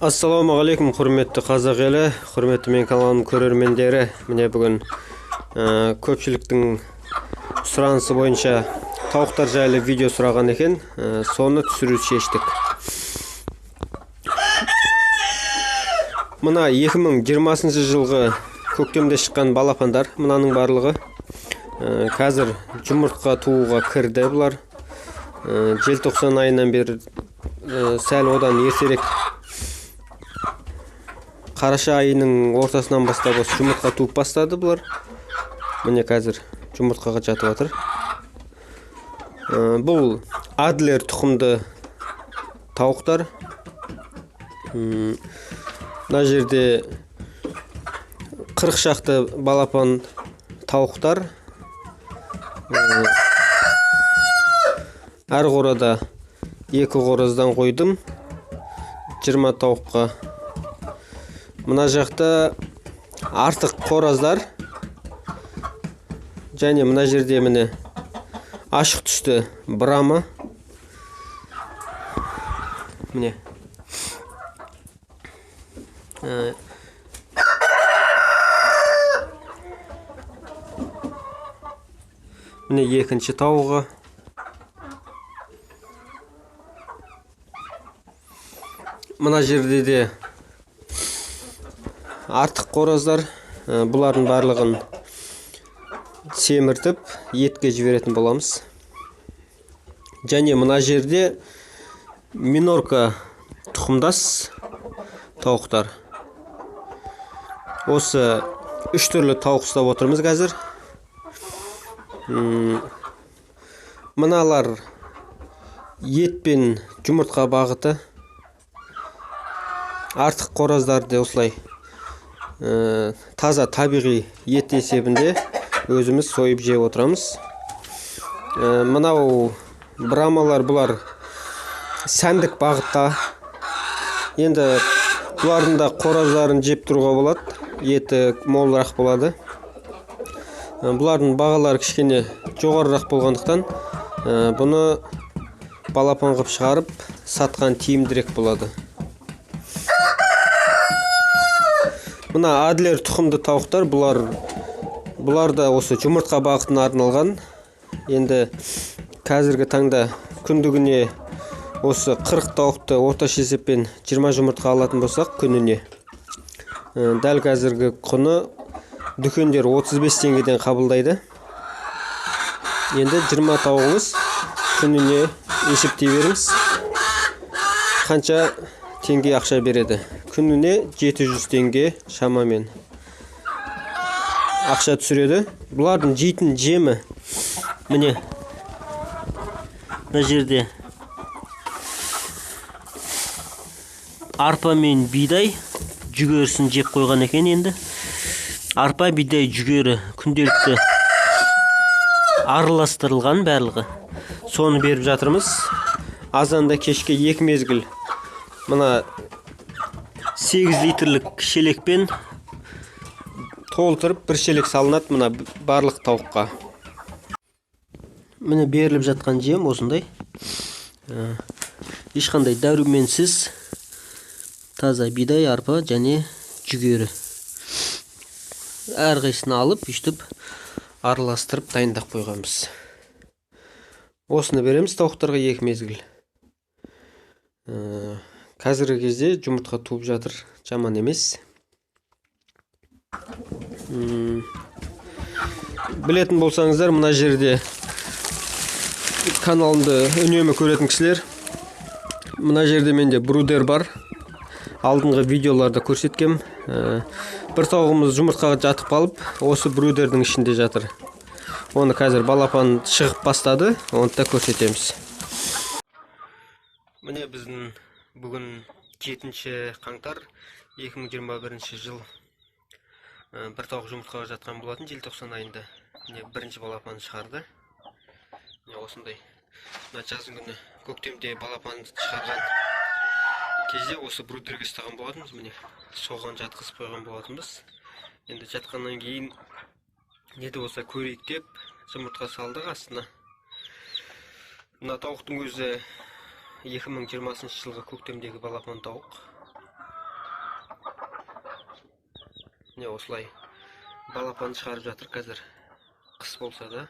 Ассаламуалейкум, құрметті қазақ елі, құрметті мен каналымның көрермендері. Міне бүгін көпшіліктің сұранысы бойынша тауықтар жайлы видео сұраған екен, соны түсіру шештік. Мына 2020 жылғы көктемде шыққан балапандар, мынаның барлығы. Қазір жұмыртқа тууға кірді бұлар. Желтоқсан айынан бері сәл одан ертерек қараша айының ортасынан бастап жұмыртқа туып бастады бұлар. Міне қазір жұмыртқаға жатып жатыр. Бұл Адлер тұқымды тауықтар. Мына жерде 40 шақты балапан тауықтар. Әр қорада 2 қораздан қойдым, 20 тауыққа. Мына жақта артық қораздар, және мына жерде міне ашық түсті брама. Міне міне екінші тауығы. Мына жерде де артық қораздар, бұлардың барлығын семіртіп етке жіберетін боламыз. Және мына жерде минорка тұқымдас тауықтар. Осы 3 түрлі тауық ұстап отырмыз қазір. Мыналар ет пен жұмыртқа бағыты. Артық қораздарды осылай таза табиғи ет есебінде өзіміз сойып жеп отырамыз. Мынау брамалар, бұлар сәндік бағытта. Енді бұлардың да қораздарын жеп тұруға болады, еті молырақ болады. Бұлардың бағалары кішкене жоғарырақ болғандықтан бұны балапан қып шығарып сатқан тиімдірек болады. Мына Адлер тұқымды тауықтар, бұлар да осы жұмыртқа бағытына арналған. Енді қазіргі таңда күндігіне осы 40 тауықты орташа есеппен 20 жұмыртқа алатын болсақ күніне. Дәл қазіргі құны дүкендер 35 теңгеден қабылдайды. Енді 20 тауығымыз күніне есептей беріңіз. Қанша теңге ақша береді? Күніне 700 теңге шамамен ақша түсіреді. Бұлардың жейтін жемі міне мына жерде арпа мен бидай жүгерісін жеп қойған екен. Енді арпа, бидай, жүгері күнделікті араластырылған барлығы. Соны беріп жатырмыз. Азанда кешке 2 мезгіл мына 8 литрлік шелекпен толтырып бір шелек салынады мына барлық тауыққа. Міне беріліп жатқан жем осындай. Ешқандай дәруменсіз таза бидай, арпа және жүгері. Әрқайсысын алып, үштіп араластырып дайындап қойғанбыз. Осыны береміз тауықтарға 2 мезгіл. Қазіргі кезде жұмыртқа туып жатыр, жаман емес. Білетін болсаңыздар, мына жерде каналымды үнемі көретін кісілер, мына жерде менде брудер бар. Алдыңғы видеоларда көрсеткем. Бір тауығымыз жұмыртқаға жатып қалып, осы брудердің ішінде жатыр. Оны қазір балапан шығып бастады, оны да көрсетеміз. Міне біздің бүгін 7 қаңтар 2021 жыл. Бір тауық жұмыртқаға жатқан болатын желтоқсан айында. Бірінші балапан шығарды. Осындай. Жаздың күні көктемде балапан шығарған кезде осы брудерге ұстаған болатынбыз. Міне соған жатқызып қойған болатынбыз. Енді жатқаннан кейін неде болса көрейік деп жұмыртқа салдық астына. Мына тауықтың өзі 2020 жылғы көктемдегі балапан тауық. Міне осылай балапан шығарып жатыр қазір, қыс болса да.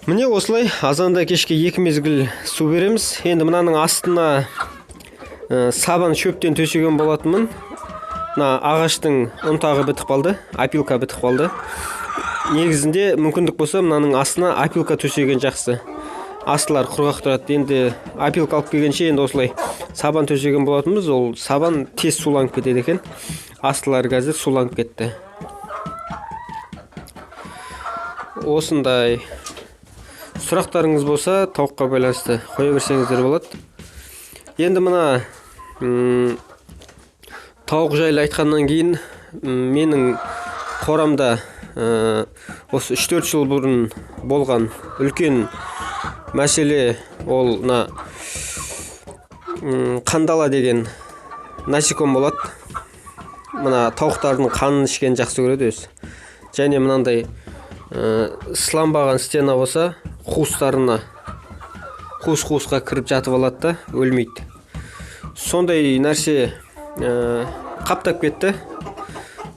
Міне осылай азанда кешке 2 мезгіл су береміз. Енді мынаның астына сабан шөптен төсеген болатынмын. Мына ағаштың ұнтағы бітіп қалды, опилка бітіп қалды. Негізінде мүмкіндік болса мынаның астына опилка төсеген жақсы. Астылар құрғақ тұрады. Енді опилка алып келгенше енді осылай сабан төсеген болатынбыз. Ол сабан тез суланып кетеді екен. Астылар қазір суланып кетті. Осындай сұрақтарыңыз болса тауыққа байланысты қоя берсеңіздер болады. Енді мына тауық жайлы айтқаннан кейін менің қорамда осы 3-4 жыл бұрын болған үлкен мәселе, ол қандала деген насеком болады. Мына тауықтардың қанын ішкен жақсы көреді өзі. Және мынандай сыланбаған стена болса, қуыс-қуысқа кіріп жатып алады да, өлмейді. Сондай нәрсе қаптап кетті.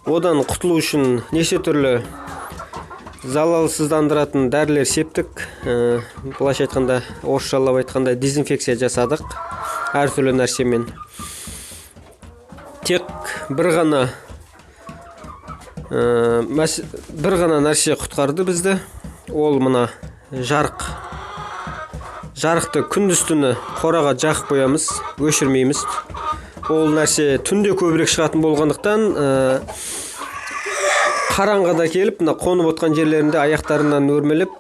Одан құтылу үшін неше түрлі залалсыздандыратын дәрілер септік. Былайша айтқанда, орысшалап айтқанда дезинфекция жасадық әртүрлі нәрсемен. Тек бір ғана нәрсе құтқарды бізді. Ол мына жарық. Жарықты күндіз-түні қораға жақып қоямыз, өшірмейміз. Ол нәрсе түнде көбірек шығатын болғандықтан қараңғыда келіп, қонып отқан жерлерінде аяқтарынан өрмелеп,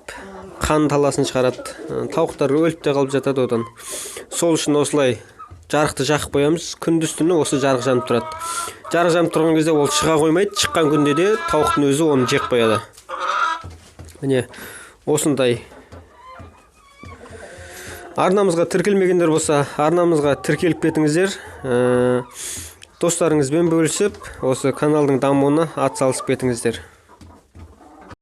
қан таласын шығарады. Тауықтар өліп те қалып жатады одан. Сол үшін осылай жарықты жақып қоямыз. Күндіз-түні осы жарық жанып тұрады. Жарық жанып тұрған кезде ол шыға қоймайды. Шыққан күнде де тауықтың өзі оны жеп қояды. Міне осындай. Арнамызға тіркелмегендер болса, арнамызға тіркеліп кетіңіздер. Достарыңызбен бөлісіп, осы каналдың дамуына атсалысып кетіңіздер.